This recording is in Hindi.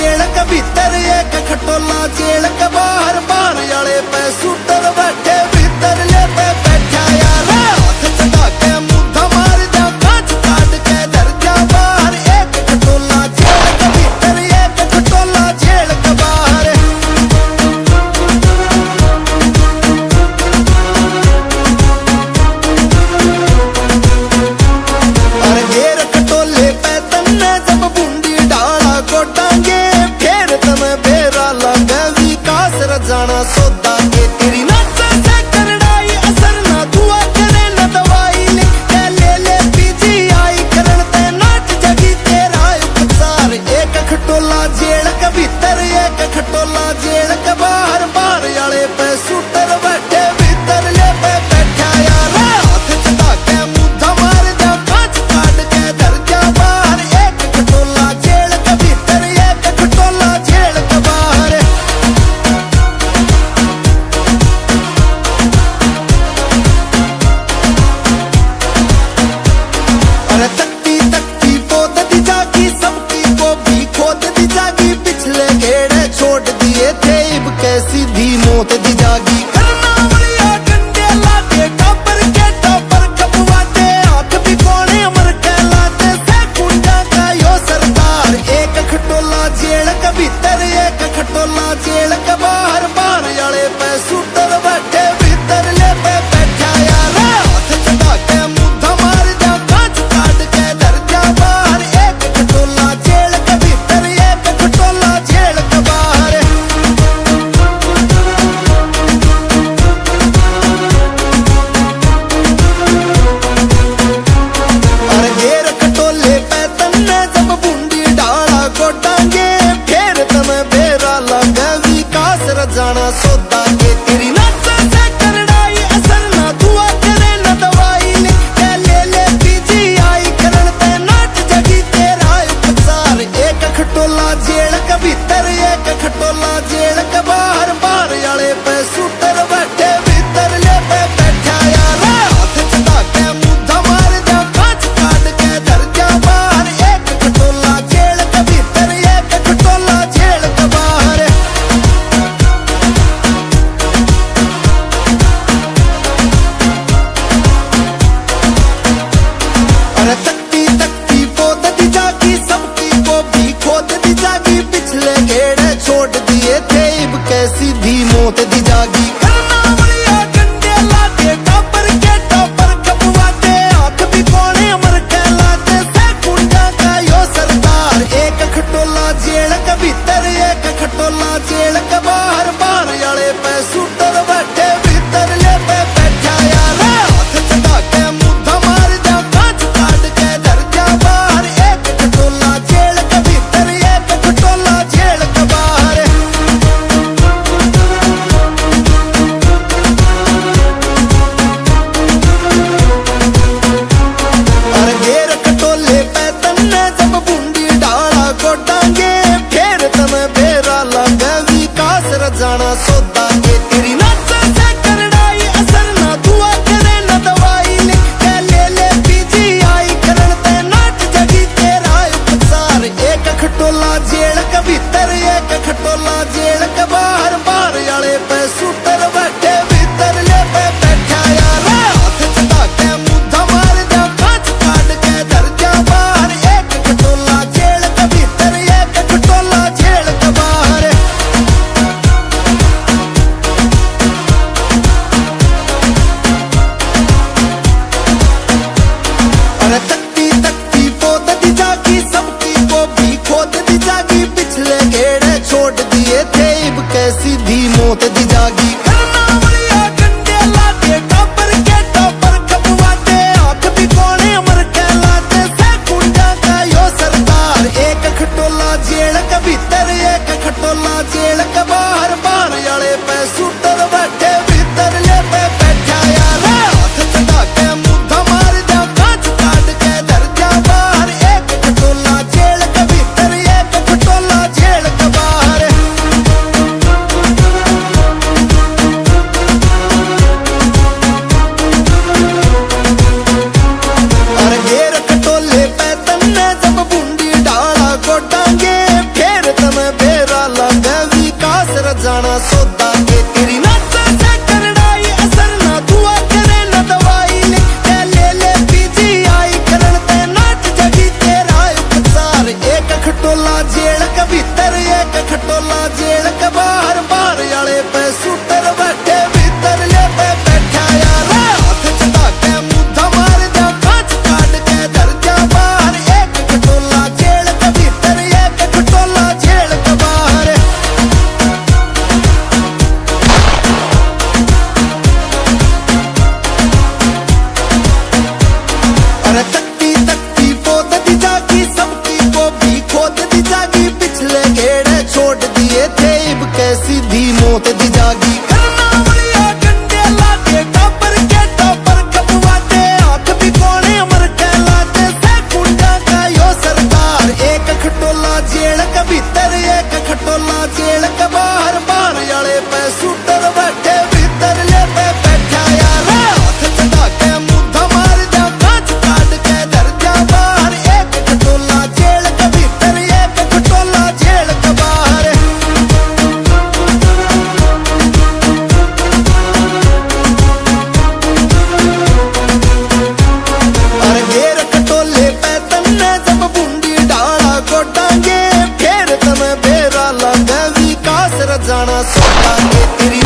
जेल के भीतर एक खटोला जेल के बाहर बाहर वाले पे शूटर बैठे भीतर ले पे बैठा यार हाथ चढ़ा के मुद्दा मार जा कांच काट के धर जा बाहर एक खटोला जेल के भीतर एक खटोला जेल के बाहर। अरे घेर खटोले पे तन्ने जब बूंदी डाला कोटांगे फिर तमें बेरा लगे विकास रजाना सौदा के तेरी नाचा से करड़ाई असर ना दुआ करे न दवाई लिख के ले पीजीआई करण ते नाच जगी तेरा उपचार एक खटोला जेल के भीतर एक खटोला जेल के बाहर बाहर वाले पे शूटर बैठे भीतर ले पे बैठा यार हाथ चढ़ा के मुद्दा मार जा कांच काट के धर जा बाहर एक खटोला जेल के भीतर एक खटोला जेल के बाहर। अरे तकती तकती पोद दी जागी सबकी को भी खोद दी जागी पिछले घेरे छोड़ दिए थे इब कैसी धी मौत दी जागी करना वालिया डंडे लाते टॉपर के टॉपर कपवाते हाथ भी कोने अमर कहलाते से कुंडा का यो सरदार एक खटोला जेल के भीतर एक खटोला जेल के बाहर बाहर वाले पे शूटर बैठे भीतर ले पे बैठा यार हाथ चढ़ा के मुद्दा मार जा कांच काट के धर जा बाहर एक खटोला जेल के भीतर एक खटोला जेल के बाहर। अरे घेर खटोले पे तन्ने जब बूंदी डाला कोटांगे फिर तमें बेरा लगे विकास रजाना सौदा के तेरी नाचा से करड़ाई असर ना दुआ करे न दवाई लिख के ले पीजीआई करण ते नाच जगी तेरा उपचार एक खटोला जेल के भीतर एक खटोला जेल के बाहर बाहर वाले पे शूटर बैठे भीतर ले पे बैठा यार हाथ चढ़ा के मुद्दा मार जा कांच काट के धर जा बाहर एक खटोला जेल के भीतर एक खटोला जेल के बाहर। अरे तकती तकती पोद दी जागी सबकी को भी खोद दी जागी पिछले घेरे छोड़ दिए थे इब कैसी धी मौत दी जागी करना वालिया डंडे लाते टॉपर के टॉपर कपवाते हाथ भी कोने अमर कहलाते से कुंडा का यो सरदार एक खटोला जेल के भीतर एक खटोला जेल के बाहर बाहर वाले पे शूटर बैठे भीतर ले पे बैठा यार हाथ चढ़ा के मुद्दा मार जा कांच काट के धर जा बाहर एक खटोला जेल के भीतर एक खटोला जेल के बाहर। अरे घेर खटोले पे तन्ने जब बूंदी डाला कोटांगे फिर तमें बेरा लगे विकास रजाना सौदा के तेरी नाचा से करड़ाई असर ना दुआ करे न दवाई लिख के ले पीजीआई करण ते नाच जगी तेरा उपचार एक खटोला जेल के भीतर एक खटोला जेल के बाहर बाहर वाले पे शूटर बैठे भीतर ले पे बैठा यार हाथ चढ़ा के मुद्दा मार जा कांच काट के धर जा बाहर एक खटोला जेल के भीतर एक खटोला जेल के बाहर। अरे तकती तकती पोद दी जागी सबकी को भी खोद दी जागी पिछले घेरे छोड़ दिए थे इब कैसी धी मौत दी जागी सौदा के तेरी नाच से करड़ाई असर ना दुआ करे ना दवाई लिख के ले पीजीआई करन ते नाच जगी तेरा उपचार एक खटोला जेल के भीतर एक खटोला जेल के बाहर बाहर वाले पे सूटर बैठे भीतर ले पे बैठा यार हाथ चढ़ा के मुद्दा मार जा कांच काट के धर जा बाहर एक खटोला जेल के भीतर एक खटोला जेल के बाहर। अरे तकती तकती पोत दी जागी सबकी को भी खोद दी जागी पिछले घेड़े छोड़ दिए थे इब कैसी भी मौत दी जागी करना बढ़िया गंडे लाते टापर के टापर कपवाते आंख भी कोने अमर कहलाते से कुंडा का यो सरकार एक खटोला जेल के भीतर एक खटोला जेल के बाहर बाहर वाले पे सूटर बैठे भीतर ले पे बैठा यार हाथ चढ़ा के मुद्दा मार जा कांच काट के धर जा बाहर एक खटोला जेल के भीतर एक खटोला जेल के बाहर। अरे घेर खटोले पे तन्ने जब बूंदी डाला गोटांगे फिर तमें बेरा लगे विकास रजाना सौदा के तेरी